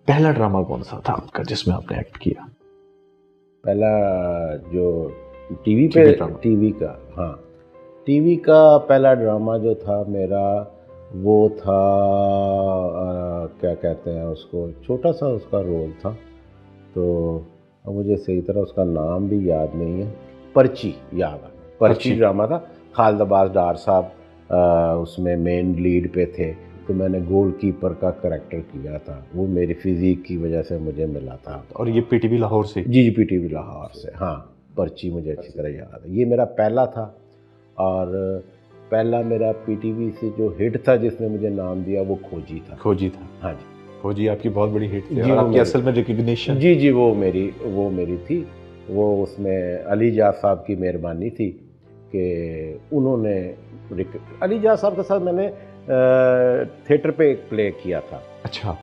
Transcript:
पहला ड्रामा कौन सा था आपका जिसमें आपने एक्ट किया? पहला जो टीवी पे, ड्रामा। टीवी का, हाँ, टीवी का पहला ड्रामा जो था मेरा वो था क्या कहते हैं उसको, छोटा सा उसका रोल था, तो अब मुझे सही तरह उसका नाम भी याद नहीं है। पर्ची याद है, पर्ची ड्रामा था। खालिद अब्बास डार साहब उसमें मेन लीड पे थे, तो मैंने गोल कीपर का करैक्टर किया था। वो मेरी फिजिक की वजह से मुझे मिला था। और ये पीटीवी लाहौर से? जी, पीटीवी लाहौर से, हाँ। पर्ची मुझे अच्छी तरह याद है, ये मेरा पहला था। और पहला मेरा पीटीवी से जो हिट था जिसने मुझे नाम दिया वो खोजी था। खोजी था? हाँ जी, खोजी आपकी बहुत बड़ी हिट थी। जी, और आपकी असल में रिकग्निशन? जी जी, वो मेरी थी। वो उसमें अली जा साहब की मेहरबानी थी कि उन्होंने अली जा साहब के साथ मैंने थिएटर पे एक प्ले किया था। अच्छा।